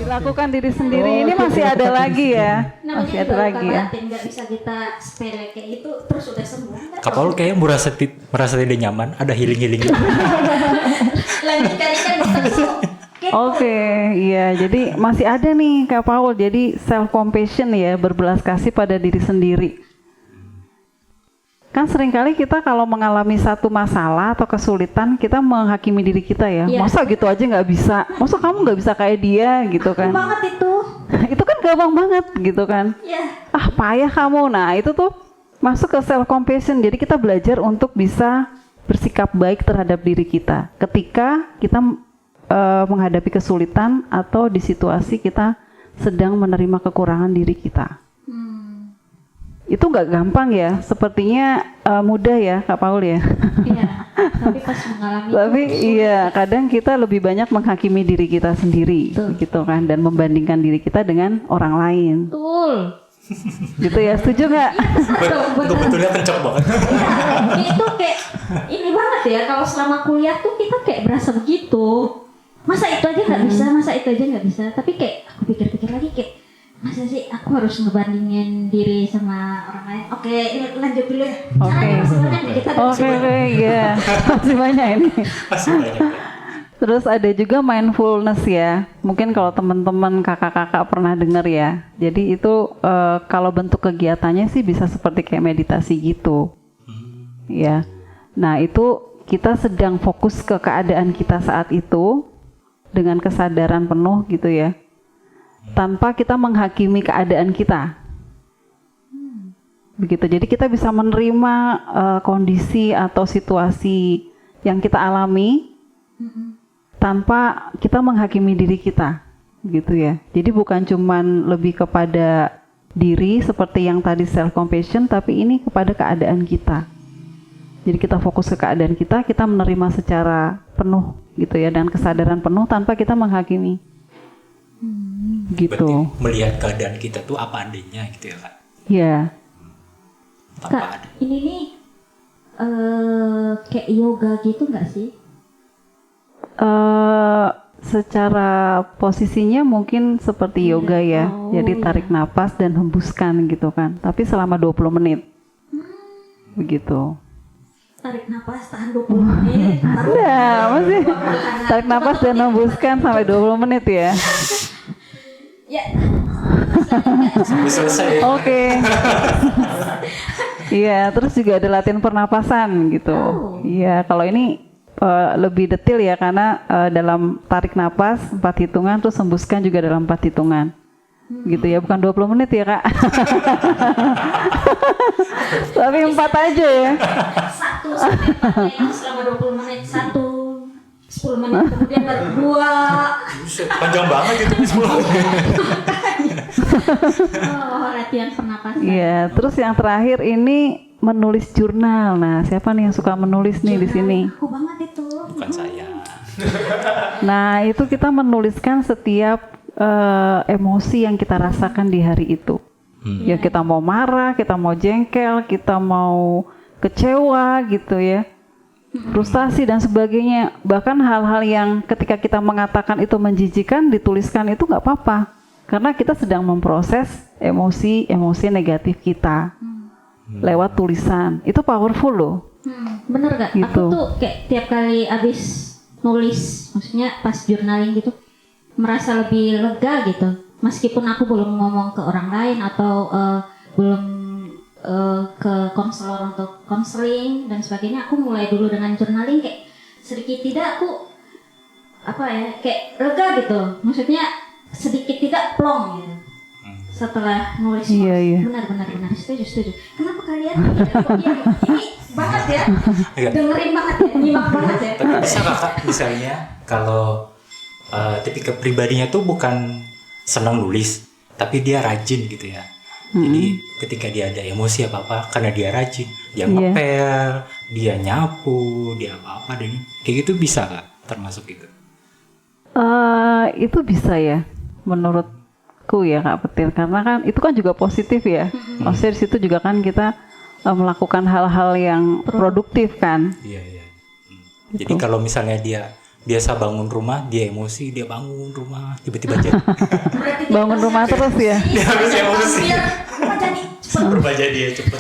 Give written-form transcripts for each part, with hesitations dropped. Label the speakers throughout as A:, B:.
A: Lakukan diri sendiri. Ini masih ada lagi ya. Masih ada lagi ya.
B: Nggak bisa kita sepele kayak itu terus udah sembuh.
C: Kak Paul kayaknya merasa tidak nyaman. Ada healing gitu.
B: Lanjut kali kan masuk.
A: Oke, iya. Jadi masih ada nih Kak Paul. Jadi self compassion ya, berbelas kasih pada diri sendiri. Kan seringkali kita kalau mengalami satu masalah atau kesulitan, kita menghakimi diri kita ya. Masa gitu aja nggak bisa? Masa kamu nggak bisa kayak dia gitu kan?
B: Banget itu.
A: Itu kan gampang banget gitu kan? Ah payah kamu. Nah itu tuh masuk ke self compassion. Jadi kita belajar untuk bisa bersikap baik terhadap diri kita ketika kita menghadapi kesulitan atau di situasi kita sedang menerima kekurangan diri kita. Itu nggak gampang ya, sepertinya mudah ya Kak Paul ya.
B: Iya, tapi pas mengalami.
A: Tapi iya, kadang kita lebih banyak menghakimi diri kita sendiri, gitu kan, dan membandingkan diri kita dengan orang lain.
B: Betul.
A: Gitu ya, setuju nggak?
C: Betulnya kencok banget.
B: Ya, itu kayak ini banget ya, kalau selama kuliah tuh kita kayak berasa begitu. Masa itu aja nggak bisa, masa itu aja nggak bisa. Tapi kayak aku pikir-pikir lagi kayak, masa sih aku harus ngebandingin diri sama orang lain. Oke, ini lanjut dulu ya.
A: Oke, ya masih banyak ini.
C: Masih banyak.
A: Terus ada juga mindfulness ya. Mungkin kalau teman-teman kakak-kakak pernah dengar ya. Jadi itu kalau bentuk kegiatannya sih bisa seperti kayak meditasi gitu. Ya. Nah, itu kita sedang fokus ke keadaan kita saat itu dengan kesadaran penuh gitu ya. Tanpa kita menghakimi keadaan kita. Begitu. Jadi kita bisa menerima kondisi atau situasi yang kita alami tanpa kita menghakimi diri kita, gitu ya. Jadi bukan cuman lebih kepada diri seperti yang tadi self compassion, tapi ini kepada keadaan kita. Jadi kita fokus ke keadaan kita, kita menerima secara penuh, gitu ya, dan kesadaran penuh tanpa kita menghakimi. Gitu.
C: Berarti melihat keadaan kita tuh apa adanya gitu ya Kak?
A: Iya.
B: Kak, ini nih kayak yoga gitu nggak sih?
A: Secara posisinya mungkin seperti yoga ya. Jadi tarik napas dan hembuskan gitu kan. Tapi selama 20 menit. Begitu.
B: Tarik napas tahan 20 menit.
A: Ada, masih tarik napas dan hembuskan sampai 20 menit ya.
B: Ya.
C: Sampai selesai.
A: Oke. Iya, terus juga ada latihan pernapasan gitu. Iya, kalau ini lebih detail ya karena dalam tarik napas 4 hitungan terus hembuskan juga dalam 4 hitungan. Gitu ya, bukan 20 menit ya Kak. Tapi 4 aja ya.
B: 1 sampai 4 selama 20 menit. 1 10 menit kemudian baru 2.
C: Panjang banget itu 10 menit.
B: Latihan pernapasan.
A: Iya, terus yang terakhir ini menulis jurnal. Nah, siapa nih yang suka menulis nih di sini?
B: Aku banget itu.
C: Bukan saya.
A: Nah, itu kita menuliskan setiap emosi yang kita rasakan di hari itu. Ya kita mau marah, kita mau jengkel, kita mau kecewa gitu ya. Frustasi dan sebagainya. Bahkan hal-hal yang ketika kita mengatakan itu menjijikan, dituliskan itu nggak apa-apa. Karena kita sedang memproses emosi negatif kita lewat tulisan. Itu powerful loh.
B: Bener gak?
A: Gitu.
B: Aku tuh kayak tiap kali abis nulis, maksudnya pas journaling gitu, merasa lebih lega gitu. Meskipun aku belum ngomong ke orang lain atau belum ke konselor untuk konseling dan sebagainya, aku mulai dulu dengan journaling kayak sedikit tidak aku kayak lega gitu. Maksudnya sedikit tidak plong gitu. Setelah nulis benar setuju. Kenapa kalian ini banget ya? Dengerin banget ya, nyimak banget ya.
C: Tapi bisa Kakak misalnya kalau tipikal pribadinya tuh bukan senang nulis, tapi dia rajin gitu ya. Jadi ketika dia ada emosi apa-apa, karena dia rajin, dia ngepel, dia nyapu, dia apa-apa dan kayak gitu bisa Kak termasuk itu?
A: Itu bisa ya, menurutku ya Kak Petir, karena kan itu kan juga positif ya. Maksudnya di situ juga kan kita melakukan hal-hal yang produktif kan.
C: Iya. Jadi kalau misalnya dia biasa bangun rumah dia emosi, dia bangun rumah tiba-tiba jadi
A: Bangun rumah terus ya.
C: dia harus emosi.
B: Jadi
C: Berubah jadi ya cepet.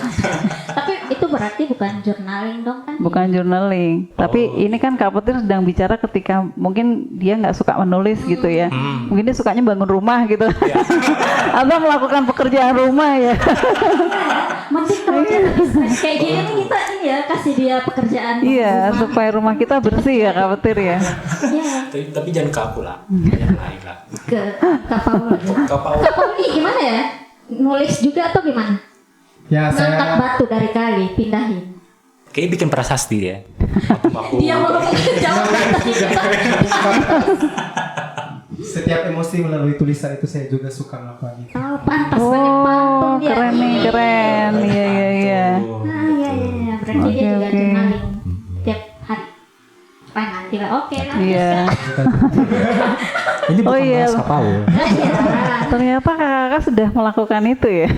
B: tapi itu berarti bukan journaling dong kan?
A: Bukan journaling, tapi ini kan Kak Petir sedang bicara ketika mungkin dia nggak suka menulis gitu ya. Mungkin dia sukanya bangun rumah gitu, atau melakukan pekerjaan rumah ya.
B: Mungkin kalau kita stres kayak gini nih kita ini ya kasih dia pekerjaan.
A: Iya,
B: rumah.
A: supaya rumah kita bersih ya Kak Petir ya.
B: Iya.
C: Tapi jangan ke aku lah, yang lain lah.
B: Ke Kak Paul aja.
C: Kak Paul.
B: Kak Paul ini gimana ya? Nulis juga atau gimana?
D: Ya
B: Ngangkat
D: saya
B: batu dari kali, pindahin.
C: Kayaknya bikin prasasti ya. Aku
B: Dia mau jawab tadi kita.
D: setiap emosi melalui tulisan itu saya juga suka melakukan itu.
B: Oh, pantas banyak pantun dia.
A: Keren nih, keren. Iya, iya, iya.
B: Nah, iya. Berarti dia juga
A: Oke.
B: journaling tiap hari. Nanti lah, oke lah.
A: Iya.
E: Ini bukan
A: Oh, iya.
E: bahasa Paul.
A: Ternyata kakak sudah melakukan itu ya.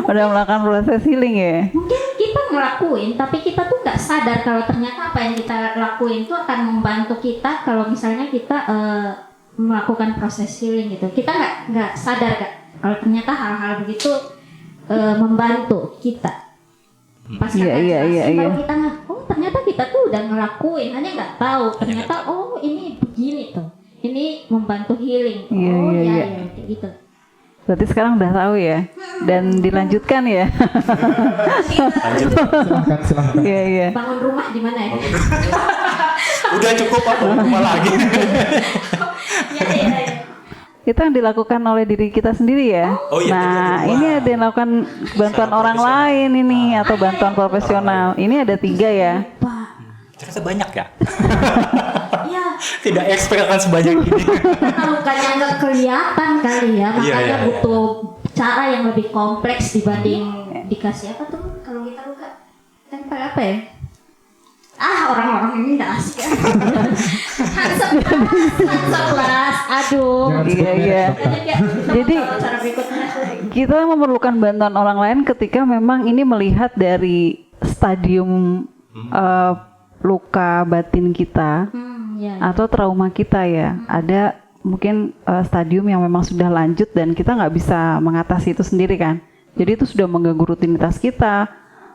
A: Udah melakukan proses healing ya.
B: Mungkin kita ngelakuin, tapi kita tuh nggak sadar kalau ternyata apa yang kita lakuin itu akan membantu kita kalau misalnya kita melakukan proses healing gitu. Kita nggak sadar Kak, kalau ternyata hal-hal begitu membantu kita. Pas
A: Iya,
B: kakak
A: iya,
B: jelasin,
A: iya,
B: baru
A: iya.
B: kita ternyata kita tuh udah ngelakuin, hanya nggak tahu. Ternyata
C: nggak
B: oh ini begini tuh, ini membantu healing.
A: Iya,
B: Oh
A: iya,
B: iya,
A: iya.
B: iya, kayak gitu.
A: Berarti sekarang udah tahu ya. Dan dilanjutkan ya.
C: Lanjut.
D: Silahkan.
A: Iya, iya.
B: Bangun rumah di mana ya?
C: Udah cukup apa rumah lagi.
B: Iya.
A: Itu yang dilakukan oleh diri kita sendiri ya.
C: Oh iya,
A: Nah,
C: betul.
A: ini ada yang lakukan bantuan
C: Secara
A: orang
C: profesional.
A: lain ini atau bantuan profesional. Ini ada 3 ya.
B: Pak.
C: Ternyata banyak ya.
B: Iya.
C: Tidak expect akan sebanyak ini.
B: Karena lukanya nggak kelihatan kali ya, makanya
C: Iya, iya.
B: butuh cara yang lebih kompleks dibanding dikasih apa tuh kalau kita luka tempel apa ya? Orang-orang ini nggak asik ya. Hansel, aduh.
D: Jangan sebut
A: Iya,
D: merek,
A: iya.
D: Dokter.
A: Jadi
B: Cara berikutnya.
A: kita memerlukan bantuan orang lain ketika memang ini melihat dari stadium luka batin kita
B: Ya.
A: atau trauma kita ya. Ada mungkin stadium yang memang sudah lanjut dan kita nggak bisa mengatasi itu sendiri kan. Jadi itu sudah mengganggu rutinitas kita,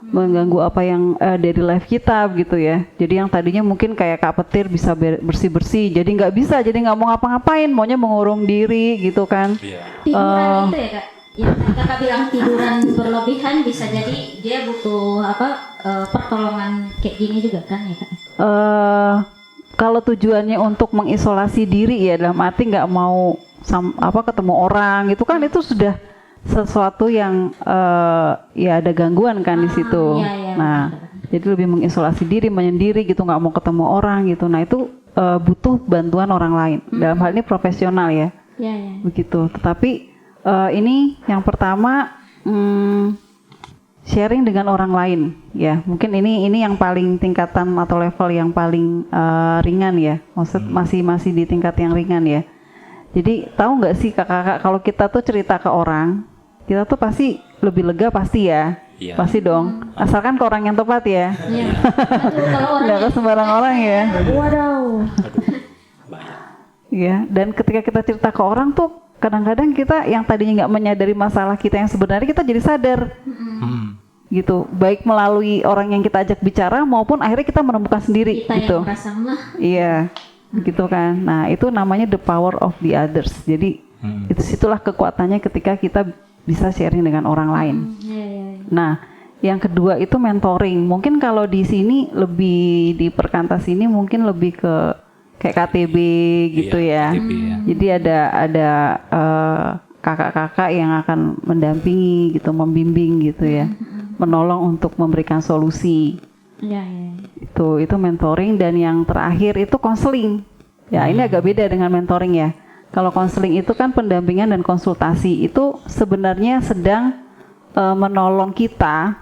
A: mengganggu apa yang dari life kita gitu ya. Jadi yang tadinya mungkin kayak Kak Petir bisa bersih-bersih, jadi nggak bisa, jadi nggak mau ngapa-ngapain, maunya mengurung diri gitu kan.
C: Iya.
B: Tiduran itu ya kak? Yang kakak bilang tiduran berlebihan bisa jadi dia butuh pertolongan kayak gini juga kan ya kak?
A: Kalau tujuannya untuk mengisolasi diri ya dalam arti nggak mau ketemu orang gitu kan, itu sudah sesuatu yang ya ada gangguan kan di situ.
B: Iya,
A: Nah, jadi lebih mengisolasi diri, menyendiri gitu, nggak mau ketemu orang gitu. Nah itu butuh bantuan orang lain. Dalam hal ini profesional ya,
B: Iya.
A: begitu. Tetapi ini yang pertama sharing dengan orang lain ya. Mungkin ini yang paling tingkatan atau level yang paling ringan ya. Maksud masih di tingkat yang ringan ya. Jadi tahu nggak sih kakak-kakak, kalau kita tuh cerita ke orang, kita tuh pasti lebih lega pasti ya.
C: Iya.
A: Pasti dong. Asalkan ke orang yang tepat ya.
B: Iya. Aduh, kalau orang
A: Nggak ke sembarang orang ya.
B: Waduh.
A: Iya. Dan ketika kita cerita ke orang tuh kadang-kadang kita yang tadinya nggak menyadari masalah kita yang sebenarnya, kita jadi sadar. Gitu, baik melalui orang yang kita ajak bicara maupun akhirnya kita menemukan sendiri
B: Kita
A: gitu.
B: yang merasa ngeh.
A: Iya, gitu kan. Nah itu namanya the power of the others. Jadi itulah kekuatannya ketika kita bisa sharing dengan orang lain.
B: Iya.
A: Nah yang kedua itu mentoring. Mungkin kalau di sini lebih di perkantas ini mungkin lebih ke kayak KTB gitu ya.
C: KTB ya.
A: Jadi ada kakak-kakak yang akan mendampingi gitu, membimbing gitu ya, menolong untuk memberikan solusi.
B: Iya.
A: Itu mentoring. Dan yang terakhir itu konseling. Ya ini agak beda dengan mentoring ya. Kalau konseling itu kan pendampingan dan konsultasi, itu sebenarnya sedang menolong kita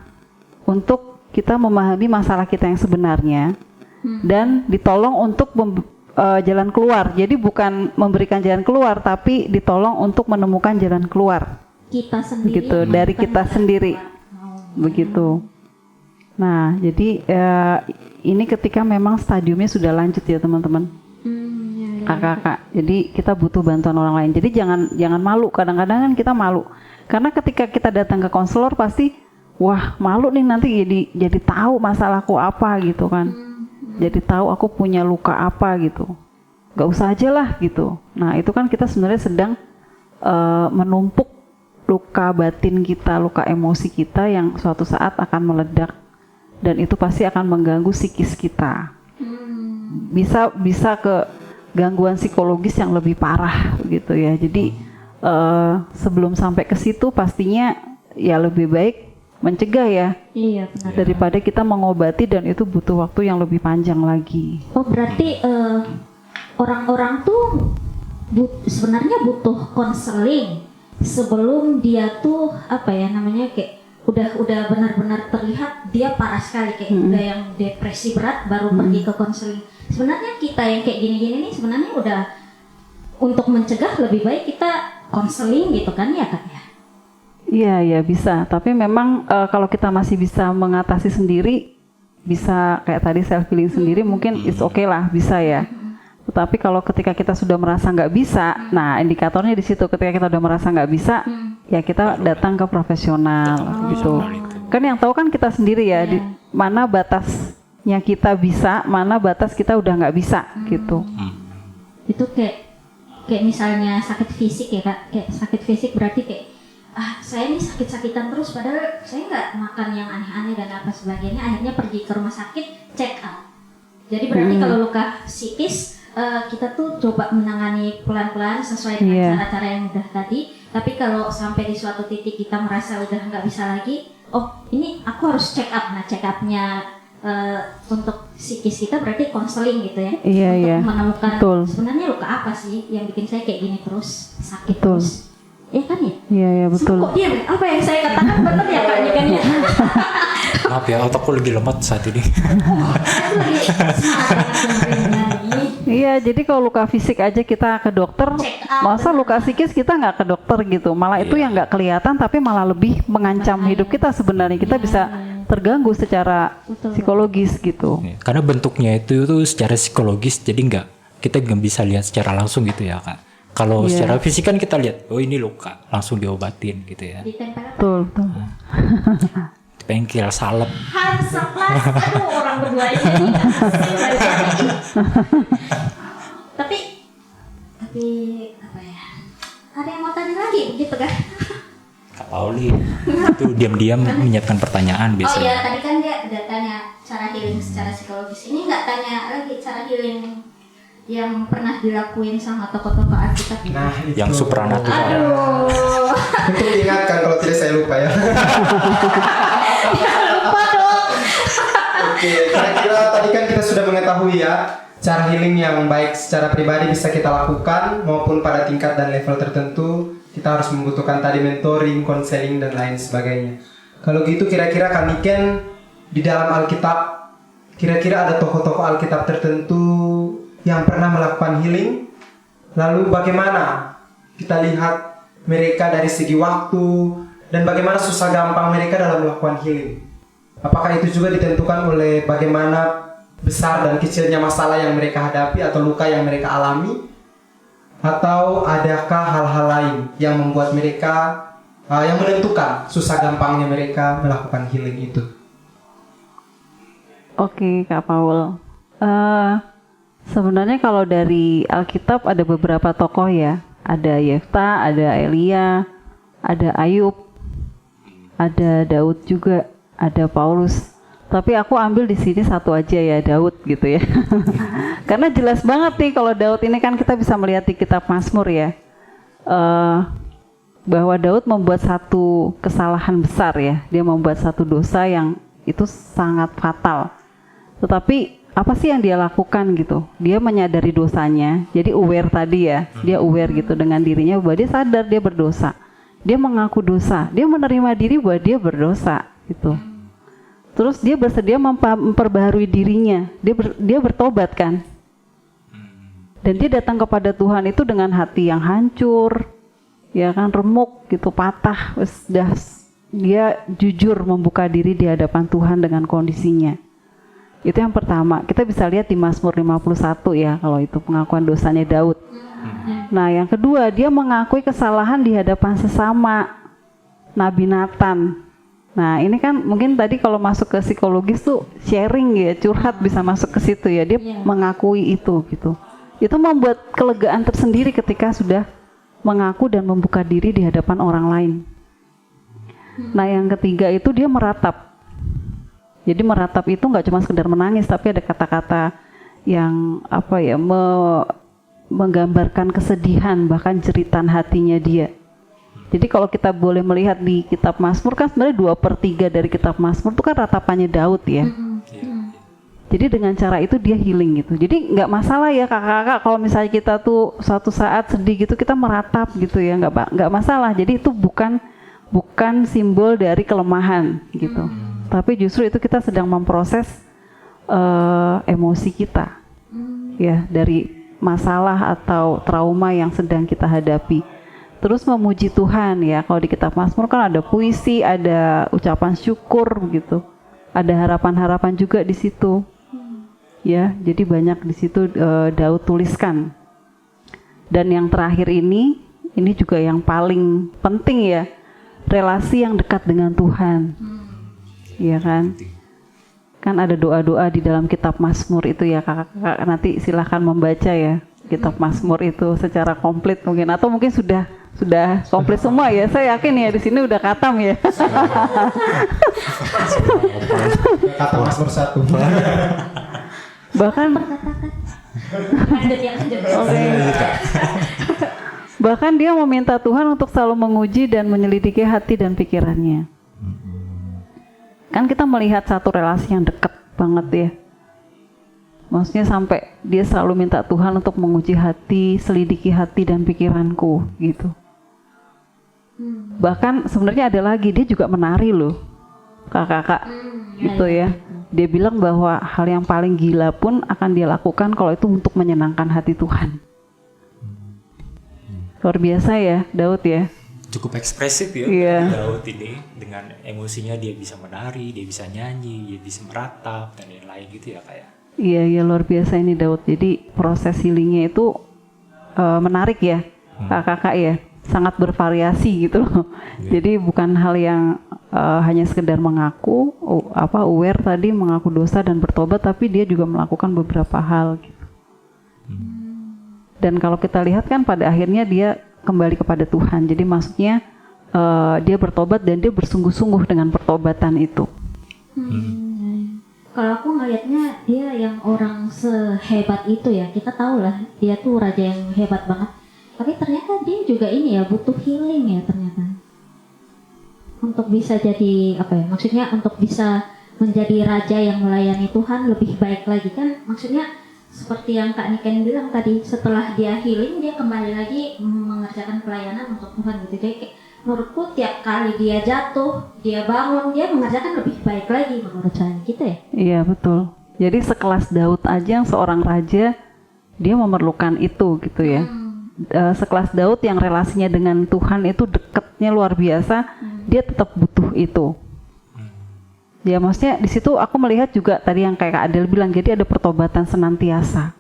A: untuk kita memahami masalah kita yang sebenarnya dan ditolong untuk jalan keluar. Jadi bukan memberikan jalan keluar, tapi ditolong untuk menemukan jalan keluar.
B: Kita sendiri.
A: Begitu, dari kita sendiri. Begitu. Nah, jadi ini ketika memang stadiumnya sudah lanjut ya teman-teman. kakak. Jadi kita butuh bantuan orang lain. Jadi jangan malu. Kadang-kadang kan kita malu. Karena ketika kita datang ke konselor pasti, wah malu nih nanti jadi tahu masalahku apa gitu kan. Jadi tahu aku punya luka apa gitu. Gak usah aja lah gitu. Nah itu kan kita sebenarnya sedang menumpuk luka batin kita, luka emosi kita yang suatu saat akan meledak. Dan itu pasti akan mengganggu psikis kita. Bisa ke gangguan psikologis yang lebih parah gitu ya. Jadi sebelum sampai ke situ pastinya ya lebih baik mencegah ya.
B: Iya benar.
A: Daripada kita mengobati dan itu butuh waktu yang lebih panjang lagi.
B: Oh berarti orang-orang tuh sebenarnya butuh konseling sebelum dia tuh apa ya namanya kayak udah benar-benar terlihat dia parah sekali kayak udah yang depresi berat baru pergi ke konseling. Sebenarnya kita yang kayak gini-gini nih sebenarnya udah untuk mencegah lebih baik kita konseling gitu kan ya Kak ya?
A: Iya bisa. Tapi memang kalau kita masih bisa mengatasi sendiri, bisa kayak tadi self healing sendiri mungkin it's okay lah bisa ya. Tetapi kalau ketika kita sudah merasa nggak bisa, nah indikatornya di situ. Ketika kita udah merasa nggak bisa, ya kita datang ke profesional gitu. Kan yang tahu kan kita sendiri ya, di mana batasnya kita bisa, mana batas kita udah nggak bisa gitu.
B: Itu kayak misalnya sakit fisik ya Kak, kayak sakit fisik berarti kayak saya ini sakit-sakitan terus padahal saya nggak makan yang aneh-aneh dan apa sebagainya, akhirnya pergi ke rumah sakit check up. Jadi berarti kalau luka psikis kita tuh coba menangani pelan-pelan sesuai dengan cara-cara yang udah tadi. Tapi kalau sampai di suatu titik kita merasa udah nggak bisa lagi, oh ini aku harus check up. Nah check upnya untuk psikis kita berarti konseling gitu ya. Untuk menemukan sebenarnya luka apa sih yang bikin saya kayak gini terus sakit terus. Ya kan ya? Iya
A: betul.
B: Kok dia apa yang saya katakan benar ya Kak Niken ya?
C: Maaf ya, otakku lagi lemot saat ini.
A: Iya, jadi kalau luka fisik aja kita ke dokter, masa luka psikis kita nggak ke dokter gitu. Malah itu yang nggak kelihatan, tapi malah lebih mengancam hidup kita sebenarnya. Kita bisa terganggu secara psikologis gitu.
C: Karena bentuknya itu secara psikologis, jadi kita nggak bisa lihat secara langsung gitu ya Kak. Kalau secara fisik kan kita lihat, oh ini luka, langsung diobatin gitu ya.
A: Betul.
C: Pengkil, salep.
B: Aduh orang berdua ini. Tapi apa ya? Ada yang mau tanya lagi begitu kan?
C: Kak Pauli itu diam-diam menyiapkan pertanyaan biasanya.
B: Oh iya, tadi kan dia udah tanya cara healing secara psikologis. Ini nggak tanya lagi cara healing yang pernah dilakuin sama tokoh-tokoh Alkitab.
D: Nah,
C: yang supranatural.
B: Aduh.
D: Untuk diingatkan kalau tidak saya lupa ya.
B: Lupa dong.
D: Oke, kira-kira tadi kan kita sudah mengetahui ya cara healing yang baik secara pribadi bisa kita lakukan maupun pada tingkat dan level tertentu kita harus membutuhkan tadi mentoring, konseling dan lain sebagainya. Kalau gitu kira-kira Kak Niken di dalam Alkitab kira-kira ada tokoh-tokoh Alkitab tertentu yang pernah melakukan healing, lalu bagaimana kita lihat mereka dari segi waktu dan bagaimana susah gampang mereka dalam melakukan healing. Apakah itu juga ditentukan oleh bagaimana besar dan kecilnya masalah yang mereka hadapi atau luka yang mereka alami, atau adakah hal-hal lain yang membuat mereka yang menentukan susah gampangnya mereka melakukan healing itu?
A: Oke, Kak Paul. Sebenarnya kalau dari Alkitab ada beberapa tokoh ya. Ada Yefta, ada Elia, ada Ayub, ada Daud juga, ada Paulus. Tapi aku ambil di sini satu aja ya, Daud gitu ya. Karena jelas banget nih kalau Daud ini kan kita bisa melihat di kitab Mazmur ya. Bahwa Daud membuat satu kesalahan besar ya. Dia membuat satu dosa yang itu sangat fatal. Tetapi apa sih yang dia lakukan gitu? Dia menyadari dosanya, jadi aware tadi ya. Dia aware gitu dengan dirinya bahwa dia sadar dia berdosa. Dia mengaku dosa, dia menerima diri bahwa dia berdosa gitu. Terus dia bersedia memperbaharui dirinya. Dia bertobat kan? Dan dia datang kepada Tuhan itu dengan hati yang hancur, ya kan, remuk gitu, patah. Dia jujur membuka diri di hadapan Tuhan dengan kondisinya. Itu yang pertama. Kita bisa lihat di Mazmur 51 ya, kalau itu pengakuan dosanya Daud. Nah, yang kedua, dia mengakui kesalahan di hadapan sesama, Nabi Nathan. Nah, ini kan mungkin tadi kalau masuk ke psikologis tuh sharing ya, curhat bisa masuk ke situ ya. Dia mengakui itu gitu. Itu membuat kelegaan tersendiri ketika sudah mengaku dan membuka diri di hadapan orang lain. Nah, yang ketiga itu dia meratap. Jadi meratap itu nggak cuma sekedar menangis, tapi ada kata-kata yang menggambarkan kesedihan, bahkan jeritan hatinya dia. Jadi kalau kita boleh melihat di kitab Mazmur kan sebenarnya 2/3 dari kitab Mazmur itu kan ratapannya Daud ya. Jadi dengan cara itu dia healing gitu. Jadi nggak masalah ya kakak-kakak kalau misalnya kita tuh suatu saat sedih gitu kita meratap gitu ya, nggak masalah. Jadi itu bukan simbol dari kelemahan gitu. Tapi justru itu kita sedang memproses emosi kita ya dari masalah atau trauma yang sedang kita hadapi. Terus memuji Tuhan ya, kalau di kitab Mazmur kan ada puisi, ada ucapan syukur begitu, ada harapan-harapan juga di situ ya. Jadi banyak di situ Daud tuliskan. Dan yang terakhir ini juga yang paling penting ya, relasi yang dekat dengan Tuhan. Iya kan? Kan ada doa-doa di dalam kitab Mazmur itu ya kakak-kakak, nanti silahkan membaca ya kitab Mazmur itu secara komplit mungkin, atau mungkin sudah komplit semua ya. Saya yakin ya di sini udah katam ya.
D: Kata Mazmur 1.
A: Bahkan bahkan dia meminta Tuhan untuk selalu menguji dan menyelidiki hati dan pikirannya. Kan kita melihat satu relasi yang dekat banget ya. Maksudnya sampai dia selalu minta Tuhan untuk menguji hati, selidiki hati dan pikiranku gitu. Bahkan sebenarnya ada lagi, dia juga menari loh kakak-kakak gitu ya. Dia bilang bahwa hal yang paling gila pun akan dia lakukan kalau itu untuk menyenangkan hati Tuhan. Luar biasa ya Daud ya.
C: Cukup ekspresif ya Daud ini, dengan emosinya dia bisa menari, dia bisa nyanyi, dia bisa meratap dan lain-lain gitu ya kayak.
A: Iya luar biasa ini Daud. Jadi proses healingnya itu menarik ya kakak-kakak ya, sangat bervariasi gitu loh. Jadi bukan hal yang hanya sekedar mengaku aware tadi, mengaku dosa dan bertobat, tapi dia juga melakukan beberapa hal gitu. Dan kalau kita lihat kan pada akhirnya dia kembali kepada Tuhan. Jadi maksudnya dia bertobat dan dia bersungguh-sungguh dengan pertobatan itu.
B: Kalau aku ngelihatnya dia yang orang sehebat itu ya, kita tahu lah dia tuh raja yang hebat banget. Tapi ternyata dia juga ini ya, butuh healing ya ternyata. Untuk bisa jadi maksudnya untuk bisa menjadi raja yang melayani Tuhan lebih baik lagi kan. Maksudnya seperti yang Kak Niken bilang tadi, setelah dia healing dia kembali lagi mengerjakan pelayanan untuk Tuhan gitu. Jadi menurutku tiap kali dia jatuh, dia bangun, dia mengerjakan lebih baik lagi menurut saya gitu ya.
A: Iya betul. Jadi sekelas Daud aja yang seorang raja, dia memerlukan itu gitu ya. Sekelas Daud yang relasinya dengan Tuhan itu dekatnya luar biasa, dia tetap butuh itu. Ya maksudnya di situ aku melihat juga tadi yang kayak Kak Adel bilang, jadi ada pertobatan senantiasa.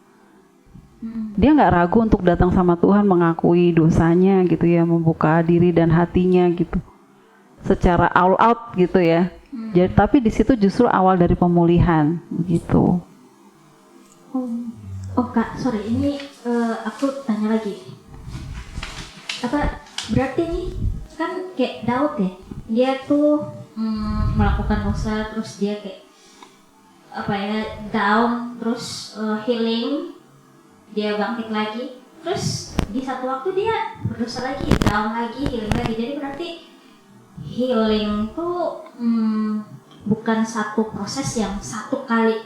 A: Dia nggak ragu untuk datang sama Tuhan, mengakui dosanya gitu ya, membuka diri dan hatinya gitu, secara all out gitu ya. Jadi tapi di situ justru awal dari pemulihan gitu.
B: Oh Kak, sorry ini aku tanya lagi. Berarti nih kan kayak Daud ya, dia tuh melakukan dosa, terus dia kayak down, terus healing, dia bangkit lagi, terus di satu waktu dia berdosa lagi, down lagi, healing lagi. Jadi berarti healing tuh bukan satu proses yang satu kali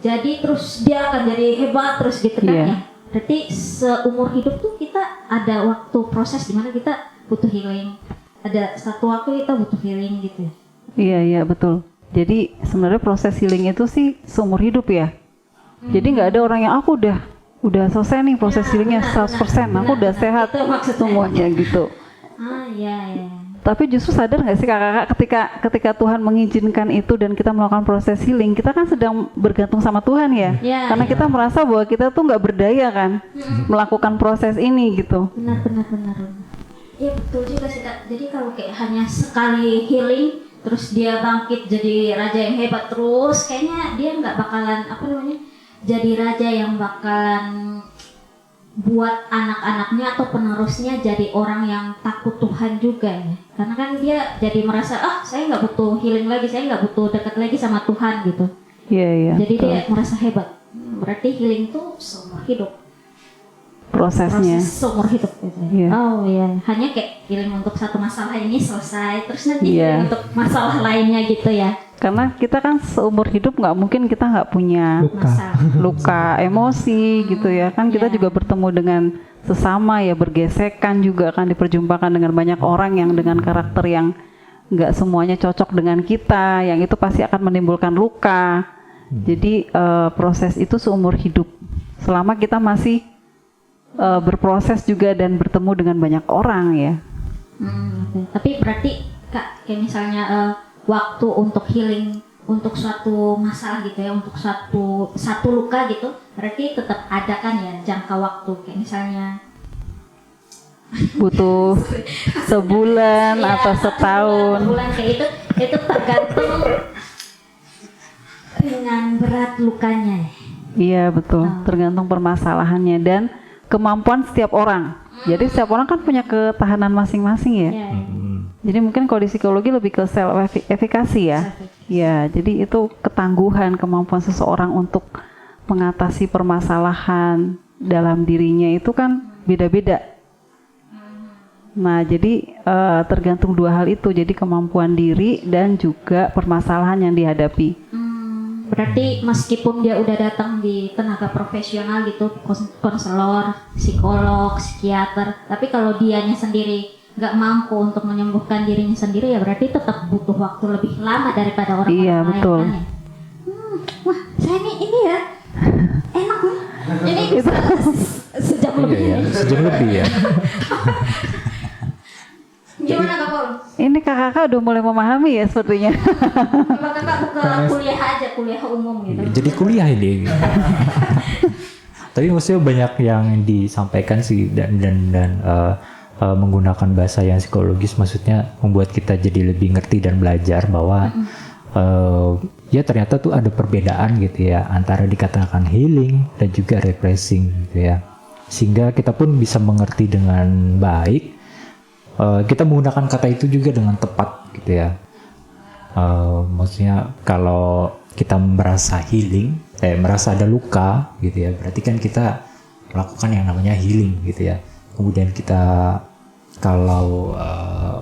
B: jadi terus dia akan jadi hebat terus gitu kan ya. Berarti seumur hidup tuh kita ada waktu proses di mana kita butuh healing. Ada satu waktu kita butuh healing gitu. Iya
A: betul. Jadi sebenarnya proses healing itu sih seumur hidup ya. Jadi nggak ada orang yang aku udah selesai nih proses healingnya 100%, aku udah sehat semuanya gitu.
B: Iya.
A: Tapi justru sadar nggak sih kakak ketika Tuhan mengizinkan itu dan kita melakukan proses healing, kita kan sedang bergantung sama Tuhan ya. Karena kita merasa bahwa kita tuh nggak berdaya kan melakukan proses ini gitu.
B: Benar. Iya betul juga sih Kak. Jadi kalau kayak hanya sekali healing terus dia bangkit jadi raja yang hebat terus, kayaknya dia nggak bakalan jadi raja yang bakalan buat anak-anaknya atau penerusnya jadi orang yang takut Tuhan juga ya. Karena kan dia jadi merasa saya nggak butuh healing lagi, saya nggak butuh dekat lagi sama Tuhan gitu.
A: Iya.
B: Jadi dia merasa hebat. Berarti healing tuh seumur hidup.
A: Prosesnya.
B: Proses seumur hidup gitu.
A: Iya.
B: Oh iya, hanya kayak healing untuk satu masalah ini selesai, terus nanti healing untuk masalah lainnya gitu ya.
A: Karena kita kan seumur hidup nggak mungkin kita nggak punya luka emosi gitu ya kan, kita juga bertemu dengan sesama ya, bergesekan juga kan, diperjumpakan dengan banyak orang yang dengan karakter yang nggak semuanya cocok dengan kita, yang itu pasti akan menimbulkan luka. Jadi proses itu seumur hidup selama kita masih berproses juga dan bertemu dengan banyak orang ya.
B: Tapi berarti Kak, kayak misalnya waktu untuk healing untuk suatu masalah gitu ya, untuk satu luka gitu, berarti tetap ada kan ya jangka waktu, kayak misalnya
A: butuh sebulan atau setahun.
B: Sebulan kayak itu tergantung dengan berat lukanya.
A: Iya betul, tergantung permasalahannya dan kemampuan setiap orang. Jadi setiap orang kan punya ketahanan masing-masing ya. Jadi mungkin kalau di psikologi lebih ke self efikasi ya. Ya, jadi itu ketangguhan, kemampuan seseorang untuk mengatasi permasalahan dalam dirinya itu kan beda-beda. Nah, jadi tergantung dua hal itu. Jadi kemampuan diri dan juga permasalahan yang dihadapi.
B: Berarti meskipun dia udah datang di tenaga profesional gitu, konselor, psikolog, psikiater, tapi kalau dianya sendiri nggak mampu untuk menyembuhkan dirinya sendiri, ya berarti tetap butuh waktu lebih lama daripada orang-orang
A: iya,
B: lain
A: betul.
B: kan ya. Wah, saya ini ya enak nih. Ini sejam lebih.
E: Iya, sejam lebih ya.
B: Gimana Kak Paul?
A: Ini kakak udah mulai memahami ya sepertinya.
B: Coba Kakak buka kuliah aja, kuliah umum gitu.
E: Jadi kuliah ini. Tapi maksudnya banyak yang disampaikan sih dan menggunakan bahasa yang psikologis, maksudnya membuat kita jadi lebih ngerti dan belajar bahwa ya ternyata tuh ada perbedaan gitu ya antara dikatakan healing dan juga refreshing gitu ya, sehingga kita pun bisa mengerti dengan baik. Kita menggunakan kata itu juga dengan tepat gitu ya. Maksudnya kalau kita merasa healing, merasa ada luka gitu ya, berarti kan kita melakukan yang namanya healing gitu ya. Kemudian kita kalau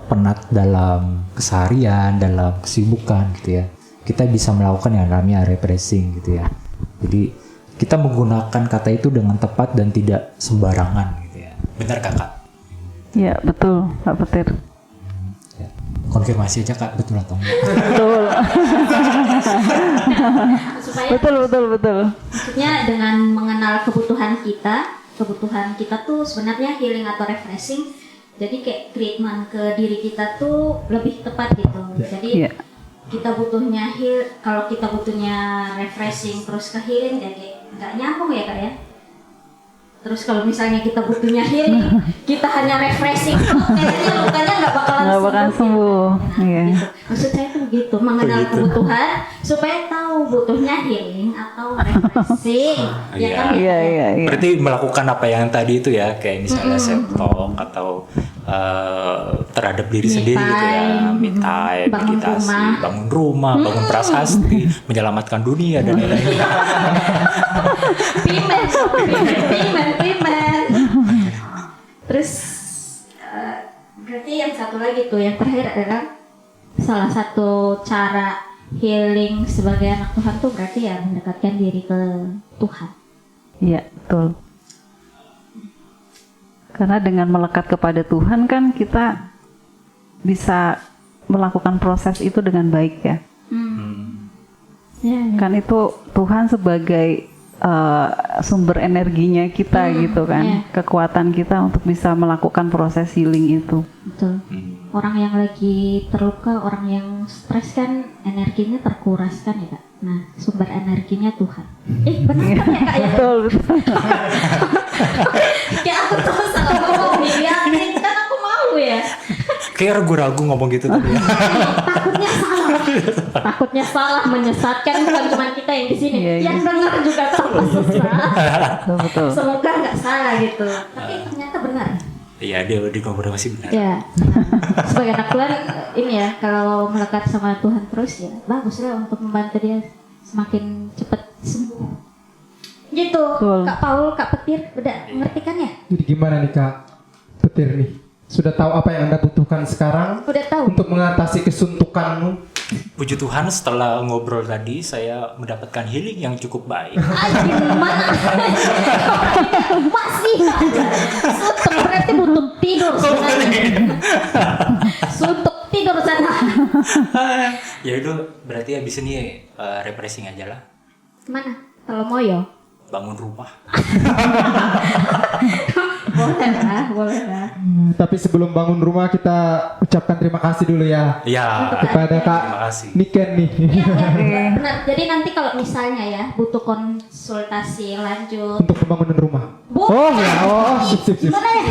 E: penat dalam keseharian, dalam kesibukan gitu ya, kita bisa melakukan yang namanya refreshing gitu ya. Jadi kita menggunakan kata itu dengan tepat dan tidak sembarangan gitu ya.
C: Benar Kakak?
A: Ya betul Pak Petir.
C: Ya. Konfirmasi aja Kak, betul atau enggak?
A: Betul.
B: Supaya
A: betul.
B: maksudnya dengan mengenal kebutuhan kita tuh sebenarnya healing atau refreshing, jadi kayak treatment ke diri kita tuh lebih tepat gitu. Jadi kita butuhnya kalau kita butuhnya refreshing terus ke healing, ya kayak nggak nyambung ya Kak ya. Terus kalau misalnya kita butuhnya healing, kita hanya refreshing, kayaknya lukanya nggak bakalan
A: sembuh. Iya.
B: Gitu. Maksud saya tuh gitu, mengenal kebutuhan supaya tahu butuhnya healing atau refreshing. Ya kan?
A: Iya.
C: Berarti melakukan apa yang tadi itu ya, kayak misalnya self talk atau terhadap diri sendiri gitu ya, me time, meditasi, bangun rumah, bangun prasasti, menyelamatkan dunia dan lain-lain.
B: Pimen. Terus berarti yang satu lagi tuh yang terakhir adalah salah satu cara healing sebagai anak Tuhan tuh berarti ya mendekatkan diri ke Tuhan.
A: Iya betul. Karena dengan melekat kepada Tuhan kan kita bisa melakukan proses itu dengan baik ya. Kan itu Tuhan sebagai sumber energinya kita gitu kan, kekuatan kita untuk bisa melakukan proses healing itu.
B: Betul. orang yang lagi terluka, orang yang stres kan energinya terkuras kan ya Kak. Nah, sumber energinya Tuhan. Benar kan ya Kak ya?
A: Betul, betul.
B: Ya aku tuh salah ngomong nih, ya kan aku malu ya.
C: Kayak ragu-ragu ngomong gitu tadi ya.
B: Takutnya salah, menyesatkan bukan cuma kita yang di sini,
A: Iya, iya.
B: yang dengar juga tambah sesat.
A: Betul, betul.
B: Semoga nggak salah gitu. Tapi ternyata benar.
C: Iya, dia di konfirmasi benar.
B: Ya, sebagai anak Tuhan ini ya, kalau melekat sama Tuhan terus ya bagus lah untuk membantu dia semakin cepat sembuh. Gitu,
A: Betul.
B: Kak Paul, Kak Petir, udah ngerti kan ya?
D: Jadi gimana nih Kak Petir nih? Sudah tahu apa yang Anda butuhkan sekarang
B: Udah tahu.
D: untuk mengatasi kesuntukanmu?
C: Puji Tuhan setelah ngobrol tadi saya mendapatkan healing yang cukup baik.
B: Gimana? Masih suntuk, berarti butuh tidur sebenarnya. Suntuk tidur sana.
C: Ya itu berarti habis ini refreshing aja lah.
B: Kemana? Kalau Moyo?
C: Bangun rumah.
B: Boleh lah.
D: Tapi sebelum bangun rumah kita ucapkan terima kasih dulu ya
C: Ya.
D: kepada Kak
C: Terima kasih.
D: Niken nih.
B: Iya, benar. Jadi nanti kalau misalnya ya butuh konsultasi lanjut.
D: Untuk pembangunan rumah.
B: Bu,
D: Oh ya, oh sip.
B: gimana ya?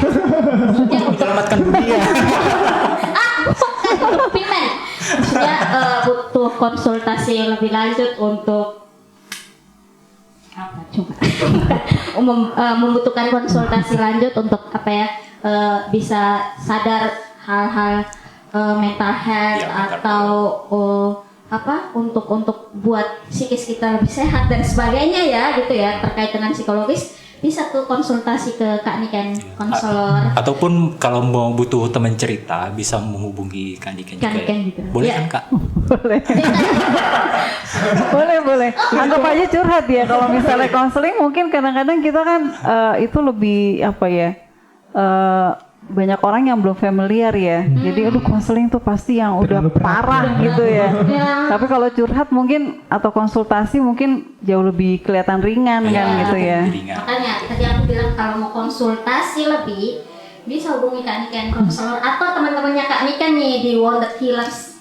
B: Maksudnya
C: Menyelamatkan dunia.
B: bukan untuk payment. Maksudnya butuh konsultasi lebih lanjut untuk apa? Coba. Membutuhkan konsultasi lanjut untuk apa ya? Bisa sadar hal-hal mental health
C: Ya, mental
B: atau apa untuk buat psikis kita lebih sehat dan sebagainya ya gitu ya, terkait dengan psikologis bisa tuh konsultasi ke Kak Niken, konselor.
C: Ataupun kalau mau butuh teman cerita bisa menghubungi Kak Niken juga.
B: Kak Niken
C: Ya.
B: gitu.
C: Boleh
B: Ya.
C: kan Kak?
A: Boleh. Anggap aja curhat ya. Kalau misalnya konseling mungkin kadang-kadang kita kan itu lebih apa ya? Banyak orang yang belum familiar ya. Jadi aduh konseling tuh pasti yang udah
D: Terlalu berat.
A: parah gitu ya.
B: Ya.
A: Tapi kalau curhat mungkin atau konsultasi mungkin jauh lebih kelihatan ringan kan gitu ya.
C: Ringan.
B: Makanya tadi aku bilang kalau mau konsultasi lebih bisa hubungi Kak Niken, konselor atau teman-temannya Kak Niken nih di Wounded Healers.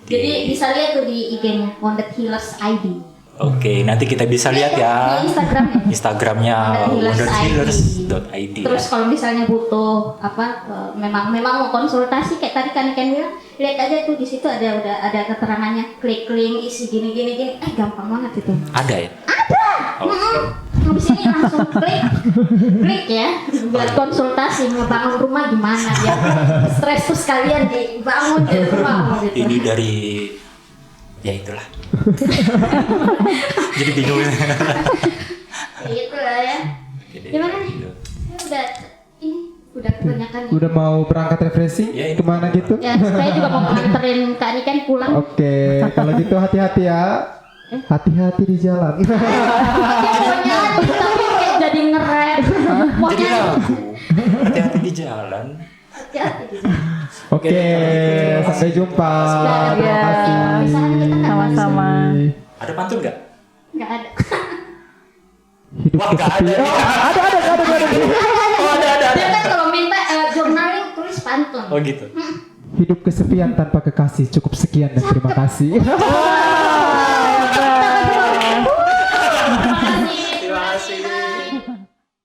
B: Jadi bisa lihat tuh di IG-nya Wounded Healers ID.
C: Oke, nanti kita bisa lihat ya.
B: Di Instagramnya.
C: Instagramnya wonderhealers.id.
B: Terus kalau misalnya butuh apa memang mau konsultasi kayak tadi Kak Niken bilang, lihat aja tuh di situ udah ada keterangannya, klik link isi gini gampang banget itu.
C: Ada ya?
B: Habis ini langsung klik ya buat konsultasi ngebangun rumah gimana ya. Stres tuh sekalian dibangun di rumah gitu.
C: Ini dari ya itulah. Jadi bingung.
B: Gitu lah ya. Gimana nih? Udah kebanyakan nih.
D: Udah mau berangkat refreshing?
C: Ya, ini.
D: Kemana gitu?
B: Ya, saya juga mau nganterin Kak Niken pulang.
D: Oke, kalau gitu hati-hati ya. Hati-hati di jalan.
B: Pokoknya tapi kayak jadi ngerem.
C: Jadi
B: Pokoknya
C: lagu. Hati-hati di jalan.
B: hati-hati di sana.
D: Oke, sampai jumpa. Terima
A: Ya,
D: kasih.
A: sama-sama.
C: Ada pantun nggak?
B: Nggak ada.
D: Hidup
C: Wah, nggak ada.
B: Dia kan kalau minta journaling tulis pantun.
C: Oh gitu.
D: Hidup kesepian tanpa kekasih. Cukup sekian dan terima kasih.